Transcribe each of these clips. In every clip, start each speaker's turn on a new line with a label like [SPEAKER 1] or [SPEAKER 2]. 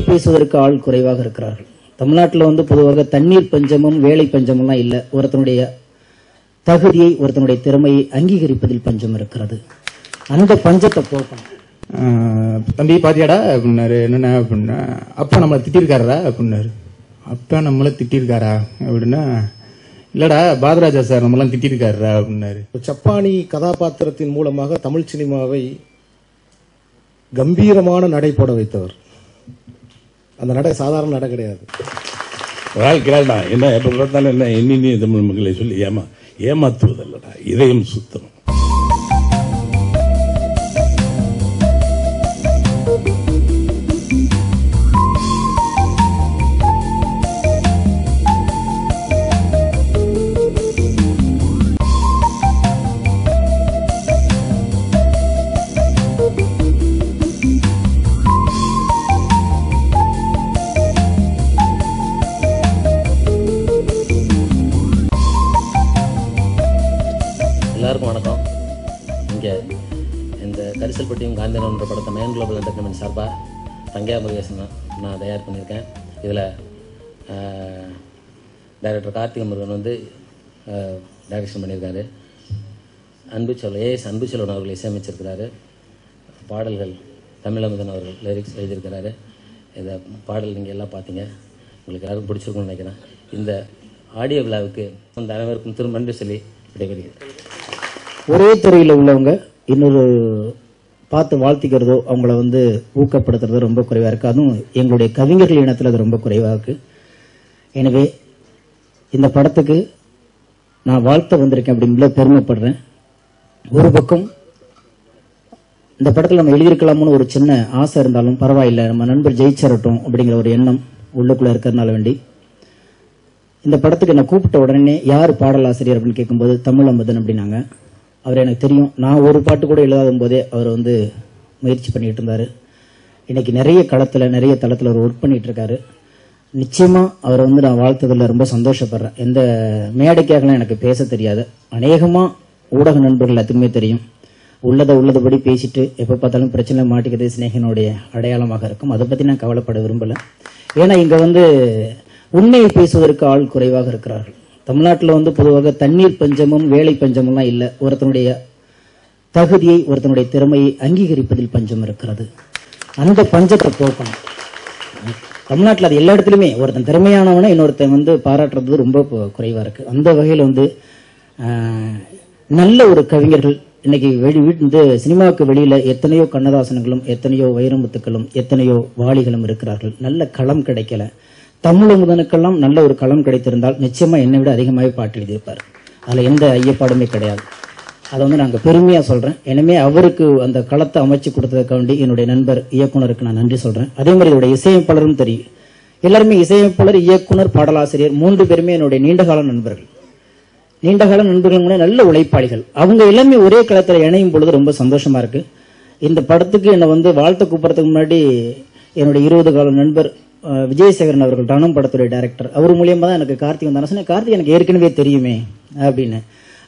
[SPEAKER 1] உண்மையை பேசுவதற்கு ஆள் குறைவாக இருக்கிறார்கள். தமிழ்நாட்டில் வந்து பொதுவாக தண்ணீர் பஞ்சமும் வேலை பஞ்சமெல்லாம் இல்லை. ஒருத்தனுடைய தகுதியை ஒருத்தனுடைய திறமையை அங்கீகரிப்பதில் பஞ்சம் இருக்கிறது. அந்த பஞ்சத்தை போக்கணும்.
[SPEAKER 2] தம்பி பாத்தியாடா அப்படின்னாரு. என்னென்ன அப்படின்னா, அப்பா நம்மளை திட்டிருக்காரா அப்படின்னாரு. அப்பா நம்மளை திட்டிருக்காரா அப்படின்னா, இல்லடா பாதராஜா சார் நம்மளாம் திட்டிருக்காரா அப்படின்னாரு.
[SPEAKER 3] சப்பானி கதாபாத்திரத்தின் மூலமாக தமிழ் சினிமாவை கம்பீரமான நடை போட வைத்தவர். அந்த நடை சாதாரண நடை கிடையாது.
[SPEAKER 4] வாழ்க்கைடா என்ன எப்ப பார்த்தாலும் என்ன எண்ணி தமிழ் மக்களை சொல்லி ஏமாத்துவதல்லடா, இதயம் சுத்தம்.
[SPEAKER 5] எல்லாருக்கும் வணக்கம். இங்கே இந்த கரிசல்பட்டியும் காந்தியன்ற படத்தை மேன் குளோபல் என்டர்டைன்மெண்ட் சார்பாக தங்கையா முருகேசன் நான் தயார் பண்ணியிருக்கேன். இதில் டைரக்டர் கார்த்திகை முருகன் வந்து டைரக்ஷன் பண்ணியிருக்காரு. அன்புச்செல்வன் அவர்கள் இசையமைச்சிருக்கிறாரு. பாடல்கள் தமிழமுதன் அவர்கள் லிரிக்ஸ் எழுதியிருக்கிறாரு. இந்த பாடல் நீங்கள் எல்லாம் பார்த்தீங்க, உங்களுக்கு எல்லாருக்கும் பிடிச்சிருக்குன்னு நினைக்கிறேன். இந்த ஆடியோ விழாவுக்கு அந்த அனைவருக்கும் திரும்ப நன்றி சொல்லி விடைபெறுகிறேன்.
[SPEAKER 1] ஒரே துறையில் உள்ளவங்க இன்னொரு பார்த்து வாழ்த்திக்கிறதோ அவங்கள வந்து ஊக்கப்படுத்துறதோ ரொம்ப குறைவாக இருக்குது. அதுவும் எங்களுடைய கவிஞர்கள் இனத்தில் அது ரொம்ப குறைவாக இருக்குது. எனவே இந்த படத்துக்கு நான் வாழ்த்த வந்திருக்கேன் அப்படிங்கிற பெருமைப்படுறேன். ஒரு பக்கம் இந்த படத்தில் நம்ம எழுதியிருக்கலாம்னு ஒரு சின்ன ஆசை இருந்தாலும் பரவாயில்லை, நம்ம நண்பர் ஜெயிச்சிடட்டும் அப்படிங்கிற ஒரு எண்ணம் உள்ளுக்குள்ளே இருக்கிறதுனால வேண்டி இந்த படத்துக்கு என்னை கூப்பிட்ட உடனே யார் பாடலாசிரியர் அப்படின்னு கேட்கும்போது தமிழமுதன் அப்படின்னாங்க. அவர் எனக்கு தெரியும். நான் ஒரு பாட்டு கூட எழுதாத போதே அவர் வந்து முயற்சி பண்ணிட்டு இருந்தார். இன்னைக்கு நிறைய களத்தில் நிறைய தளத்தில் அவர் ஒர்க் பண்ணிட்டு இருக்காரு. நிச்சயமாக அவரை வந்து நான் வாழ்த்ததில் ரொம்ப சந்தோஷப்படுறேன். எந்த மேடைக்காகலாம் எனக்கு பேச தெரியாது. அநேகமாக ஊடக நண்பர்கள் எல்லாத்துக்குமே தெரியும். உள்ளதபடி பேசிட்டு எப்போ பார்த்தாலும் பிரச்சனை மாட்டிக்கிறது சிநேகனுடைய அடையாளமாக இருக்கும். அதை பற்றி நான் கவலைப்பட விரும்பலை. ஏன்னா இங்கே வந்து உண்மையை பேசுவதற்கு ஆள் குறைவாக இருக்கிறார்கள். தமிழ்நாட்டில் வந்து பொதுவாக தண்ணீர் பஞ்சமும் வேலை பஞ்சமெல்லாம் இல்லை. ஒருத்தனுடைய தகுதியை ஒருத்தனுடைய திறமையை அங்கீகரிப்பதில் பஞ்சம் இருக்கிறது. அந்த பஞ்சத்தை போக்கணும். தமிழ்நாட்டில் அது எல்லா இடத்துலையுமே ஒருத்தன் திறமையானவனை இன்னொருத்தன் வந்து பாராட்டுறது ரொம்ப குறைவாக இருக்குது. அந்த வகையில் வந்து நல்ல ஒரு கவிஞர்கள் இன்னைக்கு இந்த சினிமாவுக்கு வெளியில் எத்தனையோ கண்ணதாசனங்களும் எத்தனையோ வைரமுத்துக்களும் எத்தனையோ வாளிகளும் இருக்கிறார்கள். நல்ல களம் கிடைக்கல. தமிழமுதனுக்கெல்லாம் நல்ல ஒரு களம் கிடைத்திருந்தால் நிச்சயமா என்னை விட அதிகமாகவே பாட்டு எழுதியிருப்பார். அதில் எந்த ஐயப்பாடுமே கிடையாது. அதை வந்து நாங்கள் பெருமையாக சொல்கிறேன். எனவே அவருக்கு அந்த களத்தை அமைச்சு கொடுத்ததுக்காண்டி என்னுடைய நண்பர் இயக்குனருக்கு நான் நன்றி சொல்கிறேன். அதே மாதிரி என்னுடைய இசையமைப்பாளரும் தெரியும். எல்லாருமே இசையமைப்பாளர், இயக்குனர், பாடலாசிரியர் 3 பேருமே என்னுடைய நீண்டகால நண்பர்கள். நீண்டகால நண்பர்கள் கூட நல்ல உழைப்பாளிகள். அவங்க எல்லாமே ஒரே களத்தில் இணையும் பொழுது ரொம்ப சந்தோஷமா இருக்கு. இந்த படத்துக்கு என்னை வந்து வாழ்த்த கூப்பிட்றதுக்கு முன்னாடி என்னுடைய 20 கால நண்பர் விஜயசேகரன் அவர்கள், ரணம் படத்துடைய டைரக்டர், அவர் மூலியமா தான் எனக்கு கார்த்திக் வந்தாங்க. சொன்னேன், கார்த்திக் எனக்கு ஏற்கனவே தெரியுமே அப்படின்னு.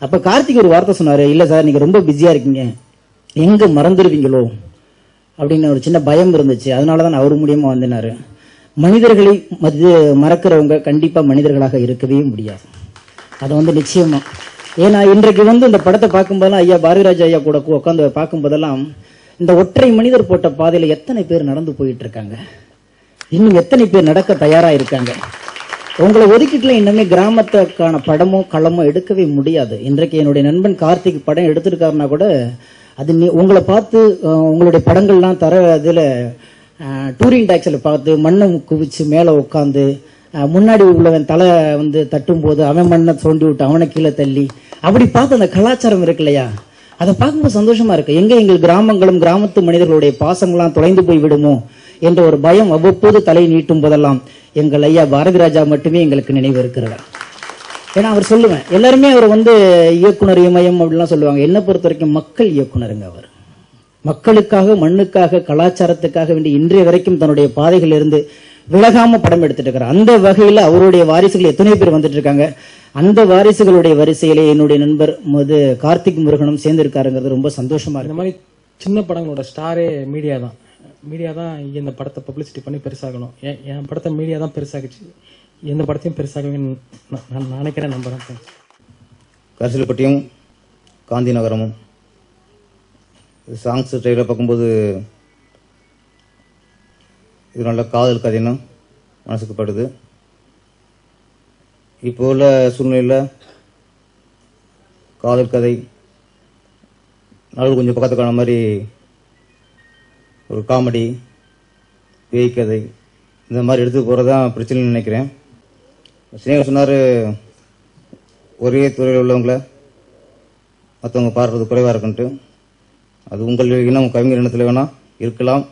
[SPEAKER 1] அப்ப கார்த்திக் ஒரு வார்த்தை சொன்னாரு, இல்ல சார் நீங்க ரொம்ப பிஸியா இருக்கீங்க, எங்க மறந்துடுவீங்களோ அப்படின்னு ஒரு சின்ன பயம் இருந்துச்சு. அதனாலதான் அவர் மூலியமா வந்தினாரு. மனிதர்களை மறக்கிறவங்க கண்டிப்பா மனிதர்களாக இருக்கவே முடியாது. அது வந்து நிச்சயமா. ஏன்னா இன்றைக்கு வந்து இந்த படத்தை பார்க்கும்போதெல்லாம் ஐயா பாரதிராஜா ஐயா கூட உட்காந்து பார்க்கும்போதெல்லாம் இந்த ஒற்றை மனிதர் போட்ட பாதையில எத்தனை பேர் நடந்து போயிட்டு இருக்காங்க, இன்னும் எத்தனை பேர் நடக்க தயாரா இருக்காங்க. உங்களை ஒதுக்கிட்டுல இன்னுமே கிராமத்துக்கான படமோ களமோ எடுக்கவே முடியாது. இன்றைக்கு என்னுடைய நண்பன் கார்த்திக் படம் எடுத்திருக்காருன்னா கூட அது உங்களை பார்த்து உங்களுடைய படங்கள்லாம் தர இதுல டூரிங் டாக்ஸில் பார்த்து மண்ணை குவிச்சு மேலே உட்காந்து முன்னாடி உள்ளவன் தலை வந்து தட்டும் போது அவன் மண்ணை தோண்டி விட்டு அவனை கீழே தள்ளி அப்படி பார்த்து அந்த கலாச்சாரம் இருக்கு இல்லையா, அதை பார்க்கும்போது சந்தோஷமா இருக்கு. எங்க எங்கள் கிராமங்களும் கிராமத்து மனிதர்களுடைய பாசங்கள்லாம் தொலைந்து போய் விடுமோ என்ற ஒரு பயம் அவ்வப்போது தலை நீட்டும் போதெல்லாம் எங்கள் ஐயா பாரதிராஜா மட்டுமே எங்களுக்கு நினைவு இருக்கிறார். ஏன்னா அவர் சொல்லுவேன், எல்லாருமே அவர் வந்து இயக்குனர் இமயம் அப்படிலாம் சொல்லுவாங்க. என்ன பொறுத்த வரைக்கும் மக்கள் இயக்குனருங்க. அவர் மக்களுக்காக, மண்ணுக்காக, கலாச்சாரத்துக்காக வேண்டி இன்றைய வரைக்கும் தன்னுடைய பாதைகள் இருந்து விலகாம படம் எடுத்துட்டு இருக்கிறார். அந்த வகையில் அவருடைய வாரிசுகள் எத்தனை பேர் வந்துட்டு இருக்காங்க. அந்த வாரிசுகளுடைய வரிசையிலே என்னுடைய நண்பர் கார்த்திக் முருகனும் சேர்ந்து இருக்காருங்கிறது ரொம்ப சந்தோஷமா இருக்கு.
[SPEAKER 3] இந்த மாதிரி சின்ன படங்களோட ஸ்டாரே மீடியா தான்.
[SPEAKER 6] மீடியா தான் இந்த படத்தை பப்ளிசிட்டி பண்ணி பெருசாகணும். என் படத்தை மீடியா தான் பெருசாகிச்சு, எந்த படத்தையும் பெருசாகுவேன்னு நான் நினைக்கிறேன், நம்புறேன்.
[SPEAKER 7] கரிசல்பட்டியும் காந்தி நகரமும் சாங்ஸ் ட்ரெயிலர் பார்க்கும்போது இது நல்ல காதல் கதைன்னு மனசுக்கு படுது. இப்போ உள்ள சூழ்நிலையில் காதல் கதை நாள் கொஞ்சம் பக்கத்து காண மாதிரி ஒரு காமெடி பேய் கதை இந்த மாதிரி எடுத்து போகிறதான் பிரச்சனைன்னு நினைக்கிறேன். சினேகன் சொன்னார், ஒரே துறையில் உள்ளவங்கள மற்றவங்க பார்க்கறது குறைவாக இருக்குன்ட்டு. அது உங்கள் இனம் கவிஞர் இனத்தில் வேணால் இருக்கலாம்,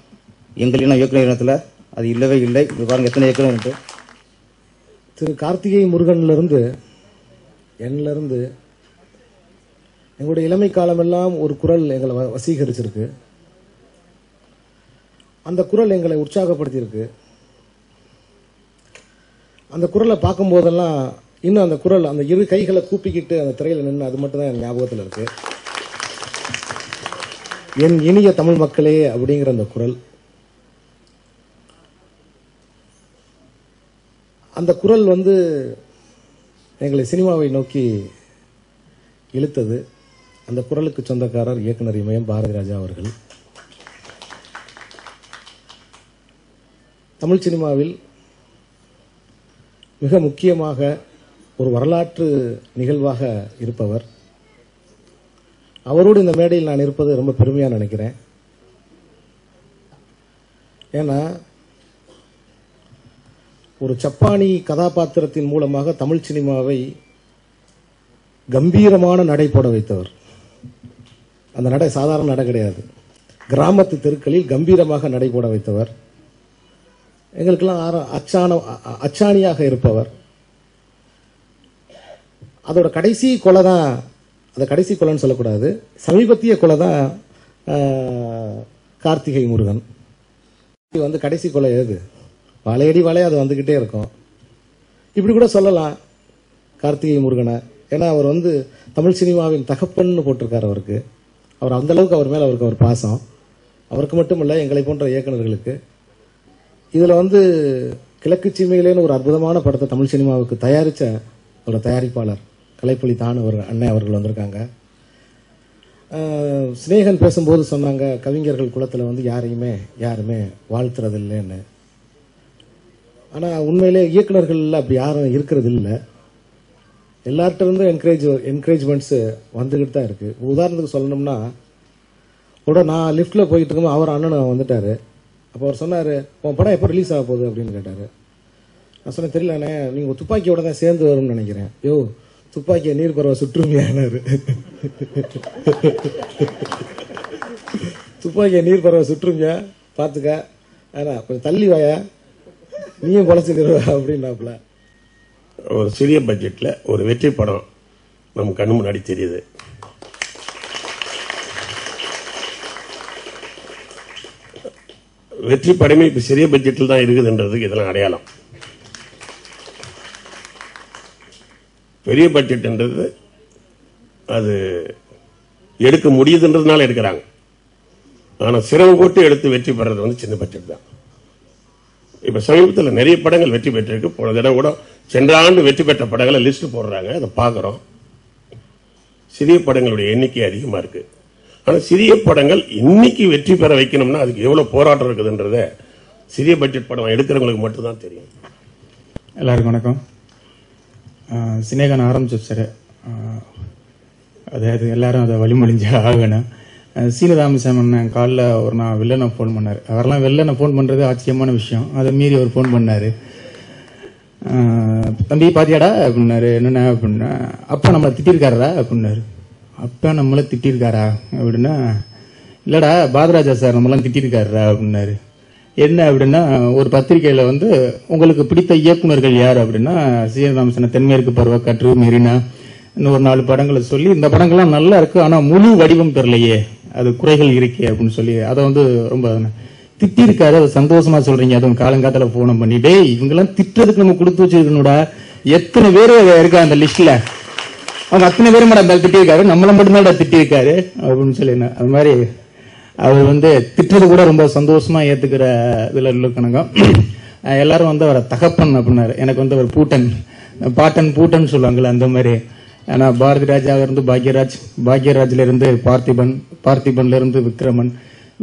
[SPEAKER 7] எங்கள் இனம் இயக்குனர் இனத்தில் அது இல்லவே இல்லை. இது பாருங்க எத்தனை இயக்குனர்.
[SPEAKER 3] திரு கார்த்திகை முருகன்லேருந்து என்னிலிருந்து எங்களுடைய இளமை காலமெல்லாம் ஒரு குரல் எங்களை வசீகரிச்சிருக்கு. அந்த குரல் எங்களை உற்சாகப்படுத்தியிருக்கு. அந்த குரலை பார்க்கும்போதெல்லாம் இன்னும் அந்த குரல், அந்த இரு கைகளை கூப்பிக்கிட்டு அந்த திரையில் நின்று, அது மட்டும் தான் என் ஞாபகத்தில் இருக்கு. என் இனிய தமிழ் மக்களே அப்படிங்கிற அந்த குரல், அந்த குரல் எங்களை சினிமாவை நோக்கி இழுத்தது. அந்த குரலுக்கு சொந்தக்காரர் இயக்குனர் இமயம் பாரதி ராஜா அவர்கள். தமிழ் சினிமாவில் மிக முக்கியமாக ஒரு வரலாற்று நிகழ்வாக இருப்பவர். அவரோடு இந்த மேடையில் நான் இருப்பது ரொம்ப பெருமையாக நினைக்கிறேன். ஏன்னா ஒரு ஜப்பானி கதாபாத்திரத்தின் மூலமாக தமிழ் சினிமாவை கம்பீரமான நடை போட வைத்தவர். அந்த நடை சாதாரண நடை கிடையாது. கிராமத்து தெருக்களில் கம்பீரமாக நடை போட வைத்தவர். எங்களுக்கெல்லாம் அச்சாணியாக இருப்பவர். அதோட கடைசி கொலை தான், அதை கடைசி கொலைன்னு சொல்லக்கூடாது, சமீபத்திய கொலை தான் கார்த்திகை முருகன். கடைசி கொலை ஏது, வளையடி வளைய அது வந்துகிட்டே இருக்கும். இப்படி கூட சொல்லலாம் கார்த்திகை முருகனை. ஏன்னா அவர் தமிழ் சினிமாவின் தகப்பன்னு போட்டிருக்காரு. அவருக்கு அவர் அந்த அளவுக்கு அவர் மேல அவருக்கு ஒரு பாசம். அவருக்கு மட்டும் இல்ல, எங்களை போன்ற இயக்குநர்களுக்கு. இதுல கிழக்கு சீமையிலேன்னு ஒரு அற்புதமான படத்தை தமிழ் சினிமாவுக்கு தயாரிச்ச ஒரு தயாரிப்பாளர் கலைப்புலி தான் அண்ணன் அவர்கள் வந்திருக்காங்க. சினேகன் பேசும்போது சொன்னாங்க, கவிஞர்கள் குலத்துல யாருமே வாழ்த்துறது இல்லைன்னு. ஆனா உண்மையிலே இயக்குநர்கள் அப்படி யாரும் இருக்கிறது இல்லை. எல்லார்ட்ட இருந்து என்கரேஜ்மெண்ட்ஸ் வந்துகிட்டு தான் இருக்கு. உதாரணத்துக்கு சொல்லணும்னா, நான் லிஃப்ட்ல போயிட்டு இருக்கும்போது அவர் அண்ணன் வந்துட்டாரு. அப்போ அவர் சொன்னாரு, உன் படம் எப்போ ரிலீஸ் ஆக போகுது அப்படின்னு கேட்டாரு. நான் சொன்னேன், தெரியலண்ணே, நீங்க துப்பாக்கியோட தான் சேர்ந்து வரும்னு நினைக்கிறேன். யோ, துப்பாக்கியை நீர் பறவை சுற்றுமையானாரு. துப்பாக்கியை நீர் பறவை சுற்றுமையா பாத்துக்க, ஆனா கொஞ்சம் தள்ளி வாயா, நீயும் பொழைச்சுக்கிற அப்படின்னாப்ல.
[SPEAKER 8] ஒரு சிறிய பட்ஜெட்ல ஒரு வெற்றி படம் நம்ம கண்ணு முன்னாடி தெரியுது. வெற்றி படமே இப்ப சிறிய பட்ஜெட்டில் தான் இருக்குதுன்றதுக்கு இதெல்லாம் அடையாளம். பெரிய பட்ஜெட்ன்றது அது எடுக்க முடியுதுன்றதுனால எடுக்கிறாங்க. ஆனா சிரமம் போட்டு எடுத்து வெற்றி பெறது சின்ன பட்ஜெட் தான். இப்ப சமீபத்தில் நிறைய படங்கள் வெற்றி பெற்றிருக்கு. போன தினம் கூட சென்ற ஆண்டு வெற்றி பெற்ற படங்களை லிஸ்ட் போடுறாங்க, அதை பார்க்கிறோம். சிறிய படங்களுடைய எண்ணிக்கை அதிகமா இருக்கு. ஆனா சிறிய படங்கள் இன்னைக்கு வெற்றி பெற வைக்கணும்னா அதுக்கு எவ்வளவு போராட்டம் இருக்குதுன்றத சிறிய பட்ஜெட் படம் எடுக்கிறவங்களுக்கு மட்டும்தான் தெரியும்.
[SPEAKER 2] எல்லாருக்கும் வணக்கம். சினேகன் ஆரம்பிச்சு சார், அதாவது எல்லாரும் அதை வழிமொழிஞ்ச ஆகணும். சீனராமசாமன் காலில் ஒரு நான் வில்லனை ஃபோன் பண்ணார். அவரெல்லாம் வில்லனை ஃபோன் பண்ணுறது ஆச்சரியமான விஷயம். அதை மீறி அவர் ஃபோன் பண்ணார். தம்பி பாத்தியாடா அப்படின்னாரு. என்னென்ன அப்படின்னா, அப்பா நம்மளை திட்டிருக்காரா அப்படின்னாரு. அப்பா நம்மளை திட்டிருக்காரா அப்படின்னா, இல்லடா பாதராஜா சார் நம்மளாம் திட்டிருக்காரா அப்படின்னாரு. என்ன அப்படின்னா, ஒரு பத்திரிகையில உங்களுக்கு பிடித்த இயக்குநர்கள் யார் அப்படின்னா, சீனராமசன தென்மேற்கு பருவக்காற்று, மெரினா, இன்னொரு 4 படங்களை சொல்லி, இந்த படங்கள்லாம் நல்லா இருக்கு, ஆனா முழு வடிவம் தெரியலையே, அது குறைகள் இருக்கே அப்படின்னு சொல்லி அதை ரொம்ப திட்டிருக்காரு. அது சந்தோஷமா சொல்றீங்க. அதுவும் காலங்காலத்துல போன பண்ணிட்டே இவங்கெல்லாம் திட்டுறதுக்கு நம்ம கொடுத்து வச்சிருக்கணும்டா. எத்தனை பேர் இருக்கா அந்த லிஸ்ட்ல, அவங்க அத்தனை பேரும் திட்டிருக்காரு, நம்மள மட்டும்தான் திட்டிருக்காரு அப்படின்னு சொல்லி. அது மாதிரி அவர் வந்து திட்டுறது கூட ரொம்ப சந்தோஷமா ஏத்துக்கிற இதுல இருக்கணுங்க. எல்லாரும் வந்து அவரை தகப்பன் அப்படின்னாரு. எனக்கு வந்து அவர் பூட்டன், பாட்டன் பூட்டன் சொல்லுவாங்கல்ல அந்த மாதிரி. ஆனா பாரதி ராஜாவில இருந்து பாக்யராஜ், பாக்யராஜ்ல இருந்து பார்த்திபன், பார்த்திபன்ல இருந்து விக்ரமன்,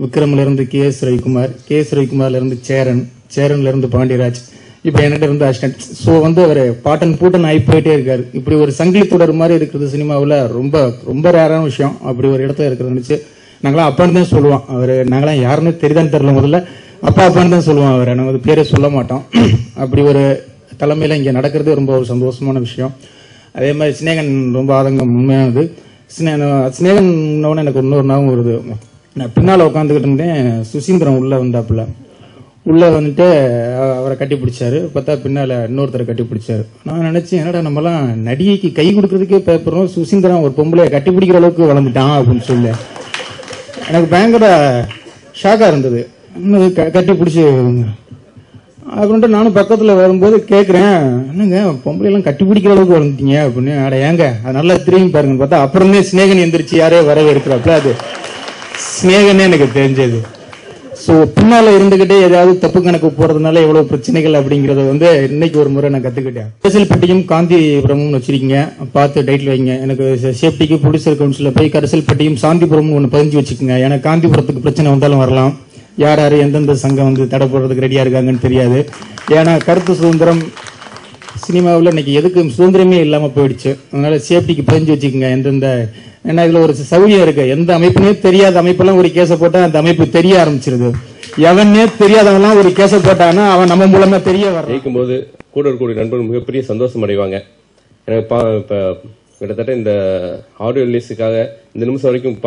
[SPEAKER 2] விக்ரம்ல இருந்து கே.எஸ். ரவிக்குமார், கே.எஸ். ரவிக்குமார்ல இருந்து சேரன், சேரன்ல இருந்து பாண்டியராஜ், இப்ப என்கிட்ட இருந்து அசிஸ்டன்ட். சோ வந்து அவர் பாட்டன் பூட்டன் ஆகி போயிட்டே இருக்காரு. இப்படி ஒரு சங்கிலி தொடர் மாதிரி இருக்கிறது சினிமாவில் ரொம்ப ரொம்ப ரேரான விஷயம். அப்படி ஒரு இடத்துல இருக்கிறது நினைச்சு நாங்களாம் அப்பான்னு தான் சொல்லுவோம். அவர் நாங்களாம் யாருன்னு தெரியுதான்னு தெரியல, முதல்ல அப்பா அப்பான்னு தான் சொல்லுவோம். அவரை நாங்கள் வந்து பேரே சொல்ல மாட்டோம். அப்படி ஒரு தலைமையில இங்க நடக்கிறது ரொம்ப ஒரு சந்தோஷமான விஷயம். அதே மாதிரி சினேகன் ரொம்ப ஆதங்கம் உண்மையானது. சினேகன் எனக்கு இன்னொரு ஞாபகம் வருது. நான் பின்னால உட்காந்துக்கிட்டு இருந்தேன், சுசீந்திரம் உள்ள வந்தாப்புல. உள்ள வந்துட்டு அவரை கட்டி பிடிச்சாரு. பார்த்தா பின்னால இன்னொருத்தரை கட்டி பிடிச்சாரு. நான் நினைச்சேன், என்னடா நம்மலாம் நடிகைக்கு கை கொடுக்கறதுக்கே பேப்பறோம், சுசீந்திரம் ஒரு பொம்பளைய கட்டி பிடிக்கிற அளவுக்கு வளர்ந்துட்டான் அப்படின்னு சொல்லி எனக்கு பயங்கர ஷாக்கா இருந்தது. கட்டி பிடிச்சி அப்படின்ட்டு நானும் பக்கத்துல வரும்போது கேட்கிறேன், என்னங்க பொம்பளை எல்லாம் கட்டி பிடிக்கிற அளவுக்கு வளர்ந்துட்டீங்க அப்படின்னு. அட ஏங்க அது நல்லா திரும்பி பாருங்கன்னு பார்த்தா அப்புறமே சினேகன் எந்திரிச்சு யாரே வரவேற்கிறாப்புல. அது சினேகனே எனக்கு தெரிஞ்சது. சோ பின்னால இருந்துகிட்டே ஏதாவது தப்பு கணக்கு போறதுனால எவ்வளவு பிரச்சனைகள் அப்படிங்கறத வந்து இன்னைக்கு ஒரு முறை நான் கத்துக்கிட்டேன். கரிசல்பட்டியும் காந்திபுரமும் வச்சிருக்கீங்க, பார்த்து டைட்டில் வைங்க. எனக்கு சேஃப்டிக்கு ப்ரொடியூசர் கவுன்சில போய் கரிசல்பட்டியும் சாந்திபுரமும் ஒன்று பதிஞ்சு வச்சுக்கோங்க. ஏன்னா காந்திபுரத்துக்கு பிரச்சனை வந்தாலும் வரலாம். யார் யாரு எந்தெந்த சங்கம் வந்து தடை போடுறதுக்கு ரெடியா இருக்காங்கன்னு தெரியாது. ஏன்னா கருத்து சுதந்திரம் சினிமாவில் இன்னைக்கு எதுக்கு சுதந்திரமே இல்லாம போயிடுச்சு. அதனால சேஃப்டிக்கு பதிஞ்சு வச்சுக்கோங்க எந்தெந்த. ஏன்னா இதுல ஒரு சௌரியம் இருக்கு, எந்த அமைப்புனே தெரியாத அமைப்பெல்லாம் ஒரு கேஸை போட்டா அந்த அமைப்பு தெரிய ஆரம்பிச்சிருது. எவனே தெரியாதவெல்லாம் ஒரு கேஸை போட்டானா அவன் நம்ம மூலமா தெரிய வர
[SPEAKER 9] ஜெயிக்கும்போது கூட இருக்கக்கூடிய நண்பர்கள் மிகப்பெரிய சந்தோஷம் அடைவாங்க. எனக்கு இப்ப கிட்டத்தட்ட இந்த ஆடியோ ரிலீஸுக்காக இந்த நிமிஷம் வரைக்கும்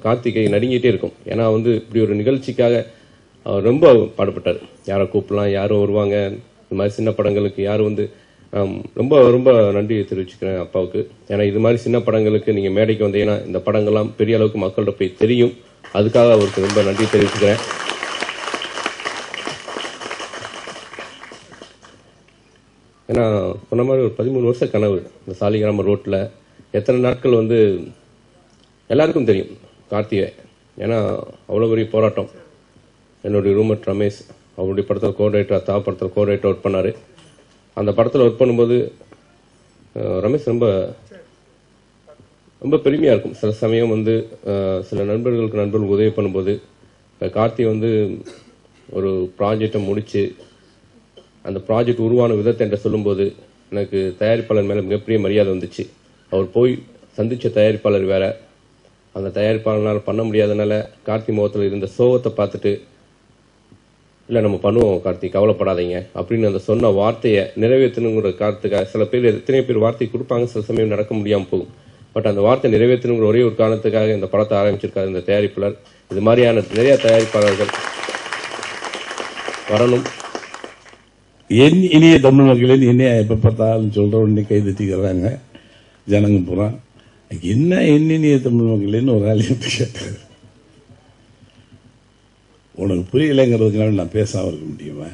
[SPEAKER 9] கார்த்திகை நடுங்கிட்டே இருக்கும். ஏன்னா வந்து இப்படி ஒரு நிகழ்ச்சிக்காக அவர் ரொம்ப பாடுபட்டார். யாரை கூப்பிடலாம், யாரும் வருவாங்க, இந்த மாதிரி சின்ன படங்களுக்கு யாரும் வந்து ரொம்ப ரொம்ப நன்றி தெரிவிச்சுக்கிறேன் அப்பாவுக்கு. ஏன்னா இது மாதிரி சின்ன படங்களுக்கு நீங்க மேடைக்கு வந்தீங்கன்னா இந்த படங்கள்லாம் பெரிய அளவுக்கு மக்கள்கிட்ட போய் தெரியும். அதுக்காக அவருக்கு ரொம்ப நன்றி தெரிவிச்சுக்கிறேன். ஏன்னா சொன்ன மாதிரி ஒரு 13 வருஷ கனவு இந்த சாலிகிராம ரோட்ல எத்தனை நாட்கள் வந்து எல்லாருக்கும் தெரியும் கார்த்திகை. ஏன்னா அவ்வளோ பெரிய போராட்டம். என்னுடைய ரூம்மேட் ரமேஷ் அவருடைய படத்தில் கோஆர்டினேட்டர், தா படத்தில் கோஆர்டினேட்டர் ஒர்க் பண்ணாரு. அந்த படத்தில் ஒர்க் பண்ணும்போது ரமேஷ் ரொம்ப ரொம்ப பெருமையாக இருக்கும். சில சமயம் வந்து சில நண்பர்கள் உதவி பண்ணும்போது கார்த்தி வந்து ஒரு ப்ராஜெக்டை முடித்து அந்த ப்ராஜெக்ட் உருவான விதத்தை என்கிட்ட சொல்லும்போது எனக்கு தயாரிப்பாளர் மேலே மிகப்பெரிய மரியாதை வந்துச்சு. அவர் போய் சந்தித்த தயாரிப்பாளர் வேற, அந்த தயாரிப்பாளனால் பண்ண முடியாதனால கார்த்தி முகத்தில் இருந்த சோகத்தை பார்த்துட்டு, இல்லை நம்ம பண்ணுவோம் கார்த்தி கவலைப்படாதீங்க அப்படின்னு அந்த சொன்ன வார்த்தையை நிறைவேற்றணுங்கிற காரணத்துக்காக சில பேர் எத்தனை பேர் வார்த்தை கொடுப்பாங்க, சில சமயம் நடக்க முடியாமல் போகும். பட் அந்த வார்த்தை நிறைவேற்றணுங்கிற ஒரே ஒரு காரணத்துக்காக இந்த படத்தை ஆரம்பிச்சிருக்காரு இந்த தயாரிப்பாளர். இது மாதிரியான நிறைய தயாரிப்பாளர்கள் வரணும்.
[SPEAKER 4] என் இனிய தமிழ் மக்களின் என்னைய எப்ப பார்த்தாலும் சொல்றவன் கை தட்டிக்கிறாங்க ஜனங்க பூரா. என்ன என் இனிய தமிழ் மக்களின்னு ஒரு ஆள் கேட்டாரு. உனக்கு புரியலைங்கிறதுனால நான் பேசாம இருக்க முடியுமா?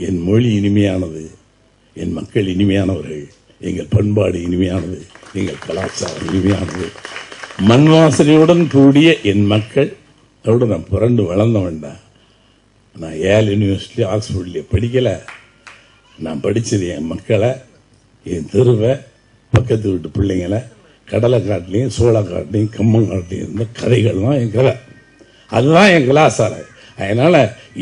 [SPEAKER 4] என் மொழி இனிமையானது, என் மக்கள் இனிமையானவர்கள், எங்கள் பண்பாடு இனிமையானது, எங்கள் கலாச்சாரம் இனிமையானது, மண் வாசனையுடன் கூடிய என் மக்கள். அதோட நான் பிறண்டு வளர்ந்த வேண்டாம். நான் ஏல் யூனிவர்சிட்டி ஆக்ஸ்போர்ட்லேயே படிக்கல. நான் படித்தது என் மக்களை, என் தெருவை, பக்கத்து வீட்டு பிள்ளைங்களை, கடலை காட்டிலையும் சோள காட்டிலையும் கம்மங்காட்டிலையும் இருந்த கதைகள் தான் என் கதை. அதுதான் என் கலாச்சாரம். அதனால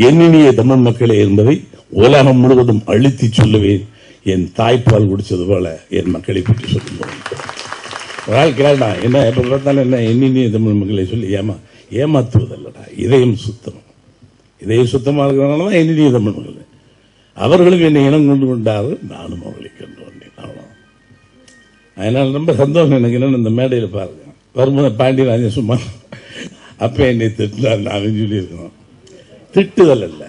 [SPEAKER 4] என்னினிய தமிழ் மக்களே என்பதை உலகம் முழுவதும் அழுத்தி சொல்லுவேன். என் தாய்ப்பால் குடிச்சது போல என் மக்களை பற்றி சொல்லுவேன். வாழ்க்கைடா என்ன எப்ப பார்த்தாலும் என்ன என்னினிய தமிழ் மக்களை சொல்லி ஏமாத்துவதல்லடா. இதயம் சுத்தம், இதயம் சுத்தமாக இருக்கிறதுனாலதான் என்னினிய தமிழ் மக்கள். அவர்களும் என்னை இனம் கொண்டு கொண்டார்கள், நானும் அவர்களை கண்டு வந்தேன். அவ்வளோ. அதனால ரொம்ப சந்தோஷம் எனக்கு. என்னன்னு இந்த மேடையில் பாருங்க, வரும்போது பாண்டியராஜன் சும்மா அப்ப என்னை திட்டினார் நாங்கள் சொல்லியிருக்கோம். திட்டுதல் அல்ல,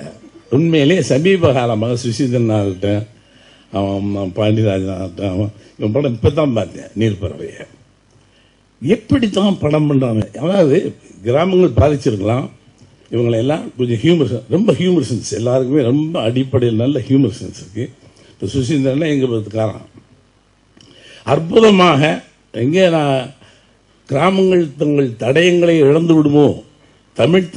[SPEAKER 4] உண்மையிலே சமீப காலமாக சுசீந்திரன் ஆகட்டும், அவன் பாண்டியராஜன் ஆகட்டும், இவன் படம் இப்பதான் பார்த்தேன் நீர்ப்பறவைய. எப்படித்தான் படம் பண்றாங்க. அதாவது கிராமங்கள் பாதிச்சிருக்கலாம், இவங்களெல்லாம் கொஞ்சம் ஹியூமர், ரொம்ப ஹியூமர் சென்ஸ் எல்லாருக்குமே ரொம்ப அடிப்படையில் நல்ல ஹியூமர் சென்ஸ் இருக்கு. இப்போ சுசீந்திரன் எங்க பார்த்துக்காரன் அற்புதமாக. எங்கே நான் கிராமங்கள் தங்கள் தடயங்களை இழந்து விடுமோ தமிழ்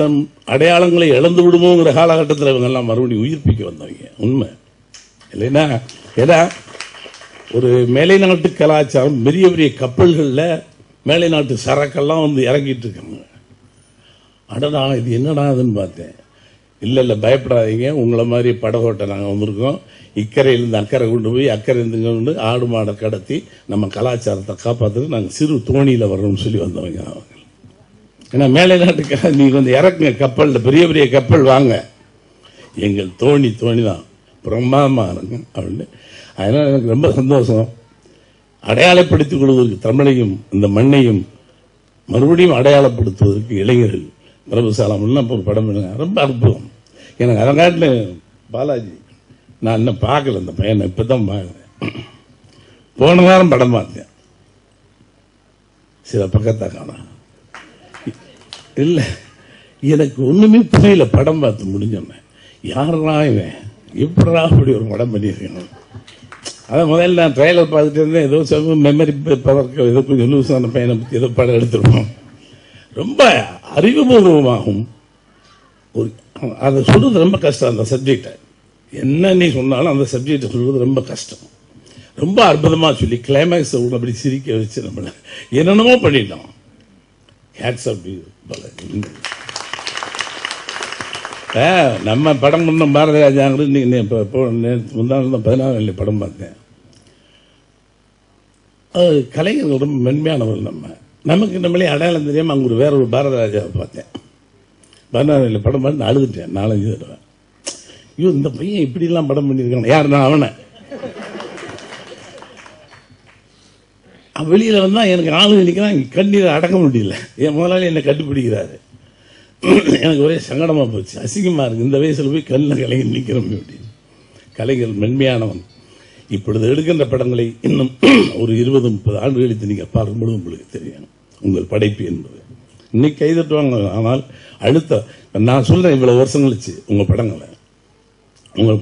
[SPEAKER 4] அடையாளங்களை இழந்து விடுமோங்கிற காலகட்டத்தில் இவங்க எல்லாம் மறுபடியும் உயிர்ப்பிக்க வந்தவங்க. உண்மை இல்லைன்னா, ஏன்னா ஒரு மேலை நாட்டு கலாச்சாரம், பெரிய பெரிய கப்பல்களில் மேலை நாட்டு சரக்கெல்லாம் வந்து இறங்கிட்டு இருக்காங்க. அடடா இது என்னடா அதுன்னு பார்த்தேன். இல்லை பயப்படாதீங்க, உங்களை மாதிரி படகோட்டை நாங்கள் வந்திருக்கோம், இக்கரையிலிருந்து அக்கறை கொண்டு போய் அக்கறையிலிருந்து கொண்டு ஆடு மாடை கடத்தி நம்ம கலாச்சாரத்தை காப்பாற்றுறது நாங்கள் சிறு தோணியில் வரணும்னு சொல்லி வந்தவங்க அவங்க. ஏன்னா மேலை நாட்டுக்காக நீங்கள் வந்து இறக்குங்க கப்பலில், பெரிய பெரிய கப்பல் வாங்க, எங்கள் தோணி தான் பிரமாதமாக இருக்கும் அப்படின்னு. அதனால் எனக்கு ரொம்ப சந்தோஷம். அடையாளப்படுத்திக் கொள்வதற்கு தமிழையும் இந்த மண்ணையும் மறுபடியும் அடையாளப்படுத்துவதற்கு இளைஞர்கள் பிரபுசாலம்லாம் ஒரு படம் ரொம்ப அற்புதம். எனக்கு அதங்காட்டில் பாலாஜி நான் இன்னும் பார்க்கல, இந்த பையனை இப்போ தான் பார்க்குறேன். போன வாரம் படம் பார்த்தேன், சில பக்கத்தை காணா. இல்லை எனக்கு ஒன்றுமே புரியல. படம் பார்த்து முடிஞ்சோன்னே யாரா இவன், எப்படா அப்படி ஒரு படம் பண்ணியிருக்கணும். அதான் முதல்ல நான் ட்ரெயிலர் பார்த்துட்டு இருந்தேன், ஏதோ மெமரி பவருக்கு ஏதோ கொஞ்சம் லூஸான பையனை பற்றி ஏதோ படம் எடுத்துருப்போம். ரொம்ப அறிவுபூர்வமாகும். ஒரு அதை சொல்றது ரொம்ப கஷ்டம். அந்த சப்ஜெக்டை என்ன நீ சொன்னாலும் அந்த சப்ஜெக்டை சொல்றது ரொம்ப கஷ்டம். ரொம்ப அற்புதமாக சொல்லி கிளைமேக்ஸ் அப்படி சிரிக்க வச்சு நம்மள என்னென்னமோ பண்ணிட்டோம். ஹேட்ஸ் ஆஃப் யூ நம்ம படம் பண்ண பாரதிராஜாங்கிறது இன்னைக்கு முந்தாள் 14 படம் பார்த்தேன். கலைஞர்கள் ரொம்ப மென்மையானவர். நமக்கு நம்மளே அடையாளம் தெரியாமல் அங்கே வேற ஒரு பாரதிராஜாவை பார்த்தேன். 14 படம் பார்த்து அழுதுட்டேன் 4-5 தடவை. ஐயோ இந்த பையன் இப்படிலாம் படம் பண்ணியிருக்கான். யார் நான் அவனை வெளியில வந்தா எனக்கு ஆளு நிற்கிறான், கண்ணீரை அடக்க முடியல. என் முதலாளி என்னை கண்டுபிடிக்கிறாரு. எனக்கு ஒரே சங்கடமா போச்சு, அசிங்கமா இருக்கு. இந்த வயசுல போய் கல்ல கலைஞர் நிற்கிறோம் அப்படின்னு. கலைஞர் மென்மையானவன். இப்பொழுது எடுக்கின்ற படங்களை இன்னும் ஒரு 20-30 ஆண்டு கழித்து நீங்க பார்க்கும்போது உங்களுக்கு தெரியும் உங்கள் படைப்பு என்பது. இன்னைக்கு கைதட்டுவாங்க, ஆனால் அடுத்த நான் சொல்றேன் இவ்வளவு வருஷம் கழிச்சு உங்கள்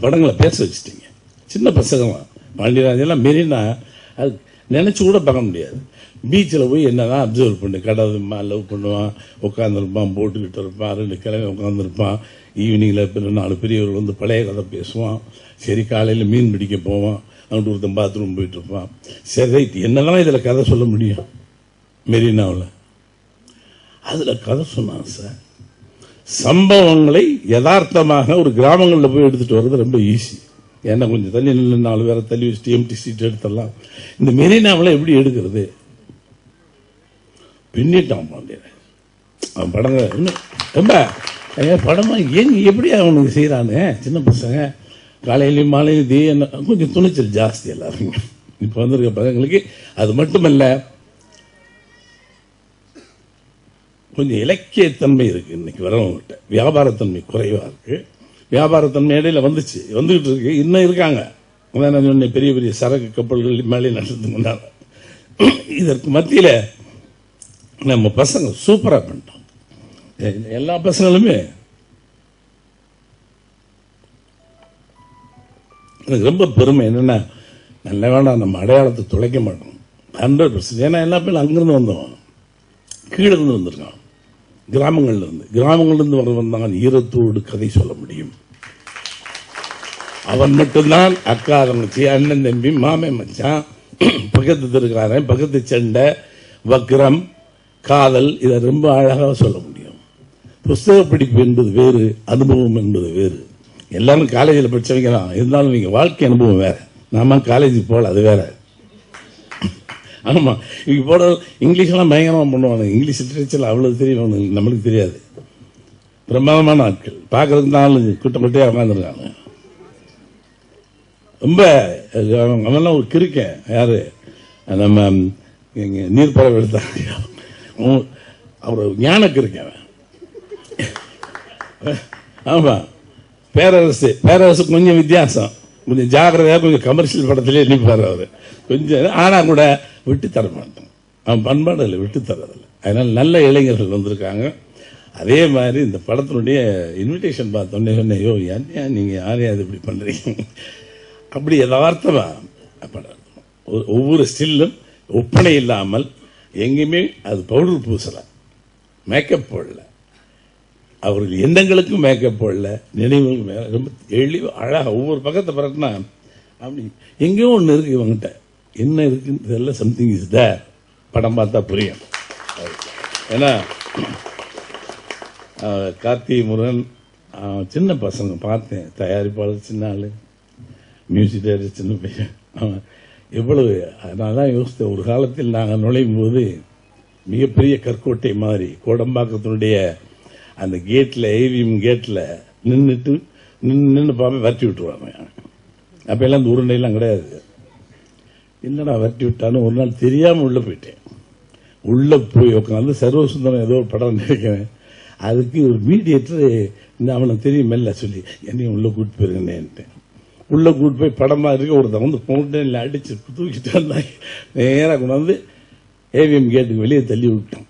[SPEAKER 4] படங்களை பேச வச்சுட்டீங்க. சின்ன பசங்க பாண்டியராஜெல்லாம் மெரினா அது நினைச்சு கூட பார்க்க முடியாது. பீச்சில் போய் என்னதான் அப்சர்வ் பண்ணு, கடவுமா லவ் பண்ணுவான், உட்காந்துருப்பான், போட்டுக்கிட்டு இருப்பான், 2 கிழமை உட்காந்துருப்பான். ஈவினிங்கில் 4 பெரியவர்கள் வந்து பழைய கதை பேசுவான். சரி காலையில் மீன் பிடிக்க போவான், அங்கிட்டு ஒருத்தன் பாத்ரூம் போயிட்டு இருப்பான். சரி ரைட், என்னெல்லாம் இதில் கதை சொல்ல முடியும் மெரினாவில்? அதில் கதை சொன்னான் சார். சம்பவங்களை யதார்த்தமாக ஒரு கிராமங்களில் போய் எடுத்துட்டு வர்றது ரொம்ப ஈஸி. ஏன்னா கொஞ்சம் தள்ளி நின்று 4 பேரை தள்ளி வச்சுட்டு எம்டி சீட் எடுத்துடலாம். இந்த மெரினாவில் எப்படி எடுக்கிறது? பின்னிட்டான் பாண்டியன். அவன் படங்க ரொம்ப படமா ஏன் எப்படி அவனுக்கு செய்யறானு. சின்ன பசங்க காலையிலையும் மாலையும் கொஞ்சம் துணிச்சல் ஜாஸ்தி எல்லாருங்க. இப்ப வந்திருக்க பசங்களுக்கு அது மட்டுமல்ல, கொஞ்சம் இலக்கியத்தன்மை இருக்கு. இன்னைக்கு வரவங்கிட்ட வியாபாரத்தன்மை குறைவா இருக்கு. வியாபாரத்தன்மை இடையில வந்துகிட்டு இருக்கு, இன்னும் இருக்காங்க. பெரிய பெரிய சரக்கு கப்பல்கள் மேலே நடந்து கொண்டாங்க. இதற்கு மத்தியில நம்ம பசங்க சூப்பரா பண்ணிட்டோம். எல்லா பசங்களுமே எனக்கு ரொம்ப பெருமை. என்னன்னா நல்ல வேண்டாம், நம்ம அடையாளத்தை துளைக்க மாட்டோம் 100%. ஏன்னா எல்லா பேரும் அங்கிருந்து வந்தோம், கீழே இருந்து வந்திருக்கான், கிராமங்கள்ல இருந்து வந்தவன் ஈரத்தோடு கதை சொல்ல முடியும். அவன் மட்டும்தான் அக்கா தங்கச்சி, அண்ணன் தம்பி, மாமே மச்சான், பக்கத்து தெருக்காரன், பக்கத்து சண்டை, வக்ரம், காதல், இதை ரொம்ப அழகாக சொல்ல முடியும். புஸ்தக படிப்பு என்பது வேறு, அனுபவம் என்பது வேறு. எல்லாரும் காலேஜில் படிச்சவங்க தான், இருந்தாலும் நீங்க வாழ்க்கை அனுபவம் வேற. நாம காலேஜுக்கு போல, அது வேற. ஆமா, இங்க போட இங்கிலீஷ்லாம் பயங்கரமா பண்ணுவாங்க. இங்கிலீஷ் லிட்டரேச்சர் அவ்வளவு தெரியும், நம்மளுக்கு தெரியாது. பிரமாதமான ஆட்கள் பார்க்கறதுக்கு 4 கூட்டப்பட்டே உட்காந்துருக்காங்க. ரொம்ப அவெல்லாம் ஒரு கிறுக்கன். யாரு நம்ம நீர்ப்பறவை எடுத்தாங்க, அவர் ஞானக்கு இருக்கேன். ஆமா, பேரரசு கொஞ்சம் வித்தியாசம், கொஞ்சம் ஜாகிரதையா, கொஞ்சம் கமர்ஷியல் படத்திலே நிற்பார் அவரு கொஞ்சம். ஆனா கூட விட்டு தர மாட்டோம், அவன் பண்பாடுகளை விட்டு தரதில்லை. அதனால நல்ல இளைஞர்கள் வந்திருக்காங்க. அதே மாதிரி இந்த படத்தினுடைய இன்விடேஷன் பார்த்தோன்னே சொன்னேன், ஐயோ ஏன் நீங்க யாரையாவது இப்படி பண்றீங்க? அப்படி யதார்த்தமா படம். ஒவ்வொரு ஸ்டில்லும் ஒப்பனை இல்லாமல், எங்கேயுமே அது பவுடர் பூசல, மேக்கப் போடல, அவர்கள் எண்ணங்களுக்கும் மேக்கப் போடல, நினைவுகளுக்கும் ரொம்ப தெளிவு அழகா ஒவ்வொரு பக்கத்தை பரட்டினா அப்படி எங்கேயோ ஒன்று இருக்கு இவங்கிட்ட, என்ன இருக்குன்னு தெரியல, சம்திங் இஸ் தேர். படம் பார்த்தா புரியும். ஏன்னா கார்த்தி முருகன் சின்ன பசங்க பார்த்தேன், தயாரிப்பாளர் சின்ன ஆளு, மியூசிக் டைரக்டர் சின்ன பையன், அவன் எவ்வளவு. நான் தான் யோசித்தேன், ஒரு காலத்தில் நாங்கள் நுழையும் போது மிகப்பெரிய கற்கோட்டை மாதிரி கோடம்பாக்கத்தினுடைய அந்த கேட்டில், ஏவிஎம் கேட்டில் நின்று பார்ப்பேன், வரட்டி விட்டுருவாங்க. அப்போ எல்லாம் இந்த உருண்டையெல்லாம் கிடையாது. என்னடா வரட்டி விட்டான்னு ஒரு நாள் தெரியாமல் உள்ளே போயிட்டேன். உள்ளே போய் உட்காந்து சர்வசுந்தரம் ஏதோ ஒரு படம் நினைக்கிறேன், அதுக்கு ஒரு மீடியேட்டர் இந்த அவனை தெரியும் மெல்ல சொல்லி என்னையும் உள்ளே கூட்டு போயிருங்கன்னேன்ட்டேன். உள்ளே கூட்டு போய் படமா இருக்க ஒருத்தன் வந்து ஃபவுண்டனில் அடிச்சு தூக்கிட்டு வந்தாங்க. நேராக கொண்டு வந்து ஏவிஎம் கேட்டுக்கு வெளியே தள்ளி விட்டோம்.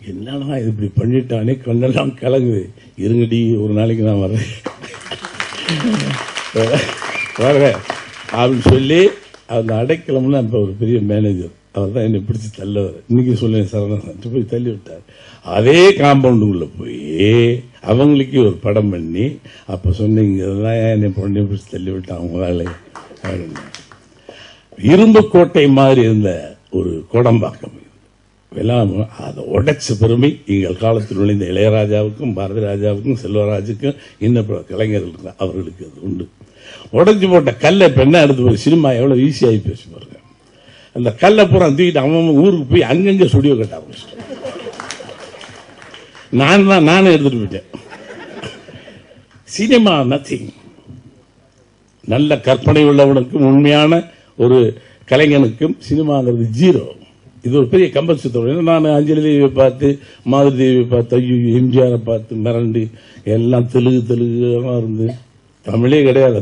[SPEAKER 4] என்னன்னா இது இப்படி பண்ணிட்டானே, கண்ணெல்லாம் கலங்குது. இருங்கடி ஒரு நாளைக்கு நான் வர்றேன் வர்றேன் அப்படின்னு சொல்லி அந்த அடைக்கலம்னா இப்போ ஒரு பெரிய மேனேஜர், அவர் தான் என்னை பிடிச்சி தள்ளவர். இன்னைக்கு சொல்லுங்க சரணன் போய் தள்ளி விட்டார். அதே காம்பவுண்டுக்குள்ள போய் அவங்களுக்கு ஒரு படம் பண்ணி அப்ப சொன்னீங்க என்னை பொண்ணை பிடிச்சி தள்ளி விட்டான் அவங்க வேலை. இரும்பு கோட்டை மாதிரி இருந்த ஒரு கோடம்பாக்கம், அதை உடைச்ச பெருமை எங்கள் காலத்தில் நுழைந்த இளையராஜாவுக்கும் பாரதி ராஜாவுக்கும் செல்வராஜுக்கும் இன்னும் கலைஞர்கள் அவர்களுக்கு அது உண்டு. உடைஞ்சு போட்ட கல்லை பெண்ணை எடுத்து போய் சினிமா எவ்வளவு ஈஸியாகி பேசி பாருங்க. அந்த கல்லை பூரா தூக்கிட்டு அவன் ஊருக்கு போய் அங்கங்க ஸ்டுடியோ கட்ட ஆரம்பிச்சிட்டேன். நானே எடுத்துட்டு போயிட்டேன். Cinema nothing. நல்ல கற்பனை உள்ளவனுக்கும் உண்மையான ஒரு கலைஞனுக்கும் சினிமாங்கிறது ஜீரோ. இது ஒரு பெரிய கம்பல்சரி. நான் அஞ்சலி தேவியை பார்த்து, மாதிரி தேவியை பார்த்து, ஐயோ எம்ஜிஆரை பார்த்து மிரண்டு எல்லாம் தெலுங்கு இருந்து தமிழே கிடையாது.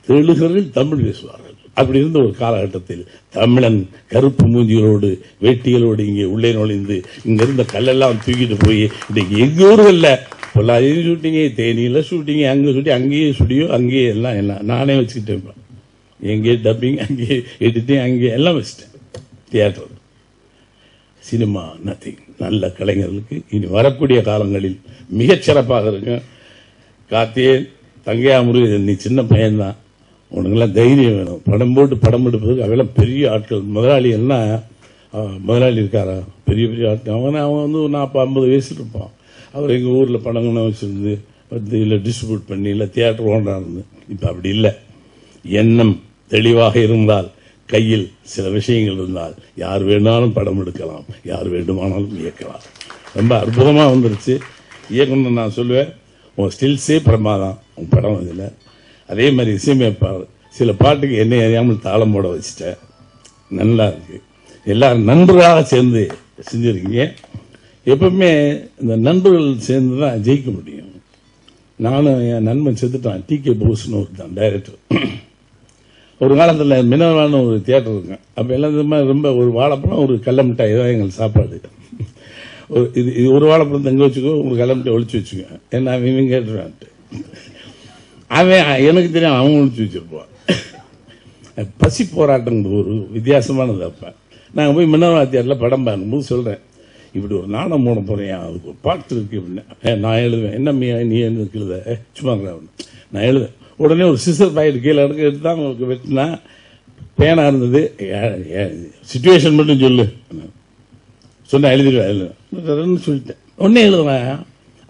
[SPEAKER 4] தெலுங்கர்கள் தமிழ் பேசுவார்கள். அப்படி இருந்த ஒரு காலகட்டத்தில் தமிழன் கருப்பு மூஞ்சிகளோடு வேட்டிகளோடு இங்கே உள்ளே நுழைந்து இங்க இருந்த கல்லெல்லாம் தூக்கிட்டு போய் இன்னைக்கு எங்க ஊர்கள்ல பொள்ளாச்சியும் ஷூட்டிங்க, தேனியில ஷூட்டிங்க, அங்கே ஷூட்டிங், அங்கேயே ஸ்டுடியோ, அங்கேயே எல்லாம் நானே வச்சுக்கிட்டேன். எங்கேயே டப்பிங், அங்கேயே எடிட்டிங், அங்கேயே எல்லாம் வச்சுட்டேன். Theatre, cinema nothing. நல்ல கலைஞர்களுக்கு இனி வரக்கூடிய காலங்களில் மிகச்சிறப்பாக இருக்கும். கார்த்தியே, தங்கையா முருகன், நீ சின்ன பையன்தான், உனக்கெல்லாம் தைரியம் வேணும். படம் போட்டு படம் எடுப்பதுக்கு அவெல்லாம் பெரிய ஆட்கள். முதலாளி எல்லாம் முதலாளி இருக்காரா, பெரிய பெரிய ஆட்கள். அவன் வந்து 40-50 வயசுல இருப்பான். அவர் எங்கள் ஊரில் படங்கள்லாம் வச்சிருந்து வந்து இல்லை டிஸ்ட்ரிபியூட் பண்ணி இல்லை தியேட்டர் ஓனராக இருந்து. இப்போ அப்படி இல்லை. எண்ணம் தெளிவாக இருந்தால், கையில் சில விஷயங்கள் இருந்தால் யார் வேணாலும் படம் எடுக்கலாம், யார் வேண்டுமானாலும் இயக்கலாம். ரொம்ப அற்புதமாக வந்துருச்சு. இயக்கணும் நான் சொல்லுவேன், உன் ஸ்டில்ஸே பிரமாதம் உன் படம் இதில். அதே மாதிரி இசையமைப்பாளர் சில பாட்டுக்கு என்னை அறியாமல் தாளம் போட வச்சுட்டேன். நல்லா இருக்கு. எல்லாரும் நண்பர்களாக சேர்ந்து செஞ்சிருக்கீங்க. எப்பவுமே இந்த நண்பர்கள் சேர்ந்து தான் ஜெயிக்க முடியும். நானும் என் நண்பன் செத்துட்டான், டி.கே. போஸ்னு ஒரு தான் டைரக்டர். ஒரு காலத்தில் மினர்வான ஒரு தியேட்டர் இருக்கும். அப்போ எல்லாம் ரொம்ப ஒரு வாழைப்பழம் ஒரு கடல மிட்டாய் தான் எங்களுக்கு சாப்பாடு. இது ஒரு வாழைப்பழம் தங்க வச்சுக்கோ, ஒரு கடல மிட்டாய் ஒழிச்சு வச்சுக்கோ. என்ன இவன் கேட்டுருவான்ட்டு அவன் எனக்கு தெரியும், அவன் ஒழிச்சு வச்சிருப்பான். பசி போராட்டங்கிறது ஒரு வித்தியாசமானது. அப்ப நாங்கள் போய் மினர்வா தியேட்டரில் படம் பார்க்கும்போது சொல்றேன், இப்படி ஒரு நாடகம் போட போறேன், அதுக்கு ஒரு பாட்டு இருக்கு அப்படின்னு. நான் எழுதுவேன். என்ன நீ எழுத சும்மா நான் எழுதுவேன். உடனே ஒரு சிசர் பாக்கெட் கீழே எடுத்து தான் உங்களுக்கு வெட்டினா பேனா இருந்தது. சிச்சுவேஷன் மட்டும் சொல்லு சொன்ன எழுதிடுவேன் சொல்லிட்டேன். உடனே எழுதுவேன்.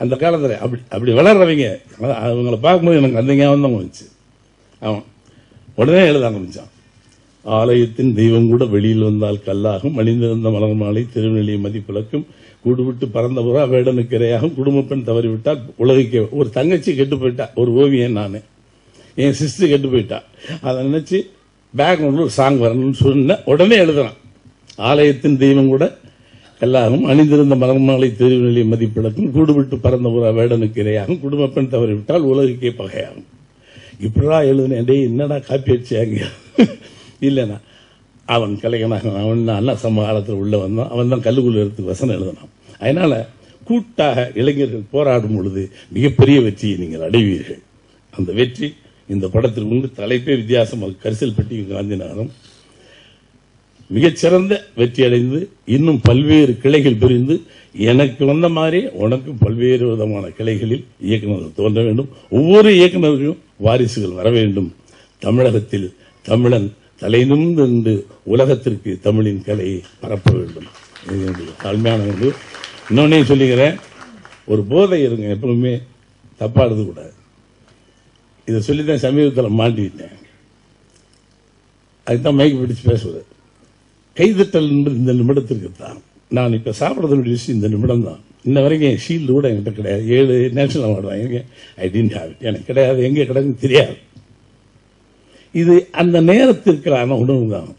[SPEAKER 4] அந்த காலத்தில் அப்படி வளர்றவங்க அவங்கள பார்க்கும்போது எனக்கு அந்த ஞாபகம் தான் வந்துச்சு. அவன் உடனே எழுத ஆரம்பிச்சான். ஆலயத்தின் தெய்வம் கூட வெளியில் வந்தால் கல்லாகும், அணிந்திருந்த மலர் மாலை திருநெல்லியை மதிப்பிழக்கும், கூடுவிட்டு பறந்த புறா வேடனுக்கு இரையாகும், குடும்ப பெண் தவறிவிட்டால் உலகிக்க. ஒரு தங்கச்சி கெட்டு போயிட்டா, ஒரு ஓவியன் நானு, என் சிஸ்டர் கெட்டு போயிட்டா. அதை நினைச்சு பேக்ரவுண்ட்ல ஒரு சாங் வரணும்னு சொன்ன உடனே எழுதுறான். ஆலயத்தின் தெய்வம் கூட கல்லாகும், அணிந்திருந்த மலர் மாலை திருநெல்லியை மதிப்பிழக்கும், கூடுவிட்டு பறந்த புறா வேடனுக்கு இரையாகும், குடும்ப பெண் தவறிவிட்டால் உலகிக்கே பகையாகும். இப்படிதான் எழுதுனேன். டே என்னடா காப்பி அடிச்சாங்க இல்லைண்ணா. அவன் கலைஞனாக அவன் அண்ணா சமகாலத்தில் உள்ள வந்தான். அவன் தான் கல்லுக்குள்ள எடுத்து வசனம் எழுதினான். அதனால கூட்டாக இளைஞர்கள் போராடும் பொழுது மிகப்பெரிய வெற்றியை நீங்கள் அடைவீர்கள். அந்த வெற்றி இந்த படத்திற்கு முன்பு தலைப்பே வித்தியாசமாக, கரிசல் பெட்டி காந்தி நகரம். மிகச்சிறந்த வெற்றி அடைந்து இன்னும் பல்வேறு கிளைகள் பிரிந்து எனக்கு வந்த மாதிரி உனக்கும் பல்வேறு விதமான கிளைகளில் இயக்குநர்கள் தோன்ற வேண்டும். ஒவ்வொரு இயக்குநர்களும் வாரிசுகள் வர வேண்டும். தமிழகத்தில் தமிழன் தலை நிமிர்ந்து உலகத்திற்கு தமிழின் கலையை பரப்ப வேண்டும். இது என்னுடைய தாழ்மையான ஒன்று. இன்னொன்னே சொல்லிக்கிறேன், ஒரு போதை இருங்க, எப்பவுமே தப்பா எழுத கூடாது. இதை சொல்லித்தான் சமீபத்தில் மாட்டிட்டேன். அதுதான் மைக்கு பிடிச்சு பேசுவது. கைதட்டல் என்பது இந்த நிமிடத்திற்கு தான். நான் இப்ப சாப்பிடறதுடைய விஷயம் இந்த நிமிடம் தான். இன்ன வரைக்கும் என் ஷீல்டு கூட என்கிட்ட கிடையாது. 7 நேஷனல் அவார்டு வாங்கியிருக்கேன். ஐ டென்ட் ஹேவ் இட். எனக்கு கிடையாது, எங்கே கிடைக்குன்னு தெரியாது. இது அந்த நேரத்திற்கான உணவு தான்.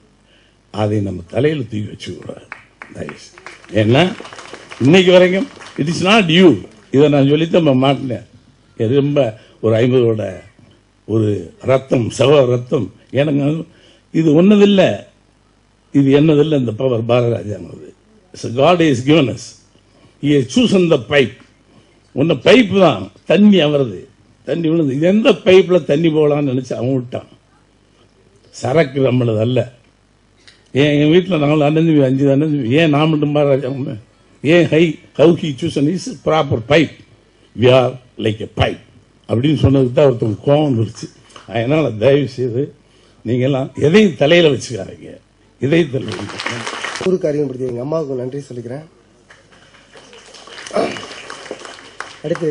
[SPEAKER 4] அதை நம்ம தலையில் தூக்கி வச்சுக்கூடாது. ஏன்னா இன்னைக்கு வரைக்கும் இட் இஸ் நாட் யூ. இதை நான் சொல்லித்தான் மாட்டினேன். ரொம்ப ஒரு 50 ஒரு ரத்தம், சவ ரத்தம் எனக்கு இது ஒன்னதில்லை, இது என்னதில்லை. இந்த power பாரதிராஜானது. God has given us. He has chosen the pipe. உன்ன பைப்பு தான் தண்ணி அவரது. தண்ணி விழுந்து இது எந்த பைப்ல தண்ணி போகலான்னு நினைச்சு அவன் விட்டான். சரக்கு நம்மளது அல்ல. என் வீட்டில் 4 அண்ணன் 5 அண்ணன், ஏன் நான் மட்டும் பாரதிராஜா? ஏன் how he chosen is proper pipe. We are like a pipe அப்படின்னு சொன்னதுக்கு தான் ஒருத்தவங்க கோபம் வந்துருச்சு. அதனால தயவு செய்து நீங்கெல்லாம் எதையும் தலையில வச்சுக்காதீங்க. இதயத்தில்
[SPEAKER 10] ஒரு காரியம் படுத்தி எங்கள் அம்மாவுக்கு நன்றி சொல்லிக்கிறேன். அடுத்து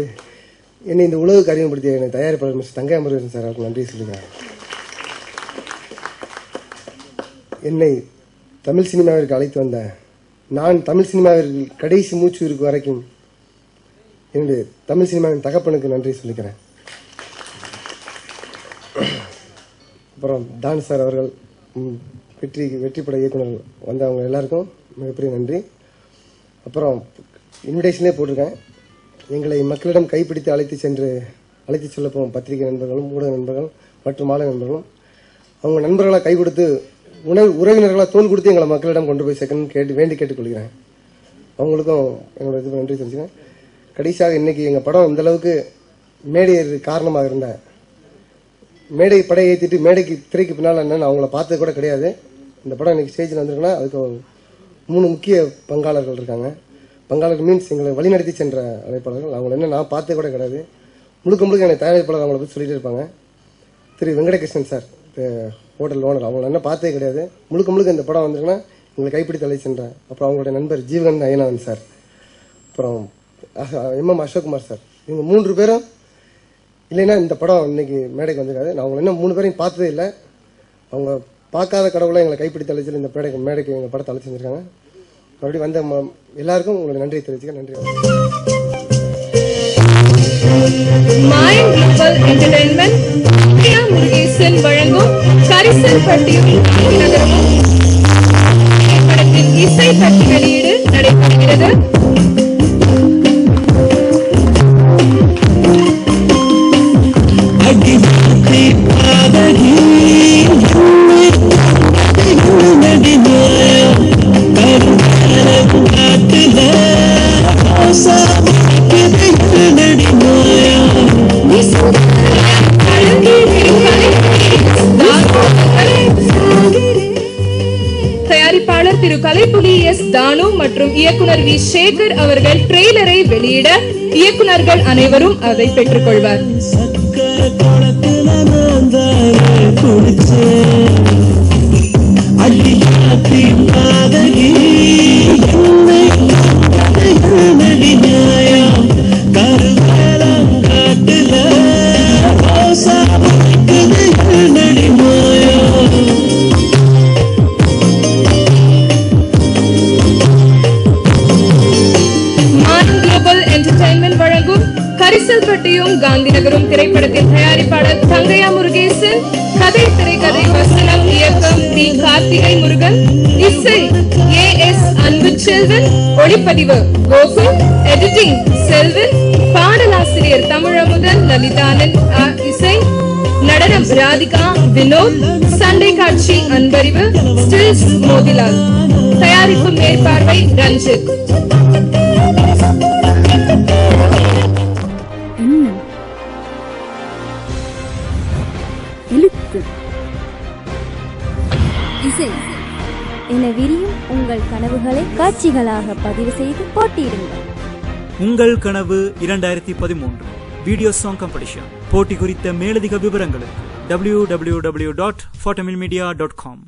[SPEAKER 10] என்னை இந்த உலக காரியம் படுத்திய என்னை தயாரிப்பாளர் மிஸ்டர் தங்கையமுருகன் சார் அவருக்கு நன்றி சொல்லிக்கிறேன். என்னை தமிழ் சினிமாவிற்கு அழைத்து வந்த நான் தமிழ் சினிமாவிற்கு கடைசி மூச்சு இருக்கும் வரைக்கும் என்னுடைய தமிழ் சினிமாவின் தகப்பனுக்கு நன்றி சொல்லிக்கிறேன். அப்புறம் டான் சார் அவர்கள், வெற்றிப்பட இயக்குனர் வந்தவங்க எல்லாருக்கும் மிகப்பெரிய நன்றி. அப்புறம் இன்விடேஷனே போட்டிருக்கேன். எங்களை மக்களிடம் கைப்பிடித்து அழைத்து செல்ல போகும் பத்திரிகை நண்பர்களும் ஊடக நண்பர்கள் மற்றும் மாலை நண்பர்களும் அவங்க நண்பர்களாக கை கொடுத்து உறவினர்களாக தோல் கொடுத்து எங்களை மக்களிடம் கொண்டு போய் சேர்க்கணும்னு வேண்டி கேட்டுக்கொள்கிறேன். அவங்களுக்கும் என்னோட இது நன்றி தெரிஞ்சுக்கிறேன். கடைசியாக இன்னைக்கு எங்கள் படம் இந்த அளவுக்கு மேடை காரணமாக இருந்த மேடை படையை ஏற்றிட்டு மேடைக்கு திரைக்கு பின்னால் என்னன்னு அவங்கள பார்த்தது கூட கிடையாது. இந்த படம் இன்னைக்கு ஸ்டேஜில் வந்திருக்குன்னா அதுக்கு 3 முக்கிய பங்காளர்கள் இருக்காங்க. பங்காளர்கள் மீன்ஸ் எங்களை வழிநடத்தி சென்ற அழைப்பாளர்கள். அவங்களை என்ன நான் பார்த்தது கூட கிடையாது. முழுக்க எனக்கு தயாரிப்பாளர் அவங்கள பற்றி சொல்லிட்டு இருப்பாங்க. திரு வெங்கடகிருஷ்ணன் சார், ஹோட்டல் ஓனர், அவங்கள என்ன பார்த்ததே கிடையாது. முழுக்க இந்த படம் வந்திருக்குன்னா எங்களை கைப்பிடித்து அழைச்சி சென்றேன். அப்புறம் அவங்களுடைய நண்பர் ஜீவகன் அய்யனாவன் சார், அப்புறம் MM அசோக்குமார் சார், இவங்க 3 பேரும் இல்லைன்னா இந்த படம் இன்னைக்கு மேடைக்கு வந்திருக்காது. நான் அவங்க என்ன 3 பேரையும் பார்த்ததே இல்லை. அவங்க பார்க்காத கடவுளை எங்களை கைப்பிடித்து அழைச்சி இந்த மேடைக்கு எங்கள் படத்தை அழைச்சி வந்திருக்காங்க. மறுபடியும் வந்த எல்லாருக்கும் உங்களுடைய நன்றியை தெரிவிச்சுக்க. நன்றி.
[SPEAKER 11] மைண்ட் குளோபல் என்டர்டெயின்மெண்ட் முருகேசன் வழங்கும் கரிசல் பட்டியும் படத்தின் இசை பற்றி வெளியீடு நடைபெறுகிறது. தயாரிப்பாளர் திரு கலைப்புலி எஸ் தானு மற்றும் இயக்குனர் வி சேகர் அவர்கள் ட்ரெய்லரை வெளியிட இயக்குனர்கள் அனைவரும் அதை பெற்றுக் கொள்வார். கரிசல் பட்டியும் காந்தி நகரும் திரைப்படத்தின் தயாரிப்பாளர் தங்கையா முருகேசன், கதை திரைக்கதை வசனம் இயக்கம் டி கார்த்திகை முருகன், இசை AS அன்புச்செல்வன், ஒளிப்பதிவு கோகுல், எடிட்டிங் செல்வன், பாடலாசிரியர் தமிழமுதன் லலிதானன், இசை நடனம் ராதிகா வினோத், சண்டை காட்சி அன்பறிவு, ஸ்டில்ஸ் மோதிலால், தயாரிப்பு மேற்பார்வை ரஞ்சித்.
[SPEAKER 12] இசை என விரியும் உங்கள் கனவுகளை காட்சிகளாக பதிவு செய்து போட்டியிடுங்கள்.
[SPEAKER 13] உங்கள் கனவு 2013 வீடியோ சாங் காம்படிஷன் போட்டி குறித்த மேலதிக விவரங்களுக்கு www.fortamilmedia.com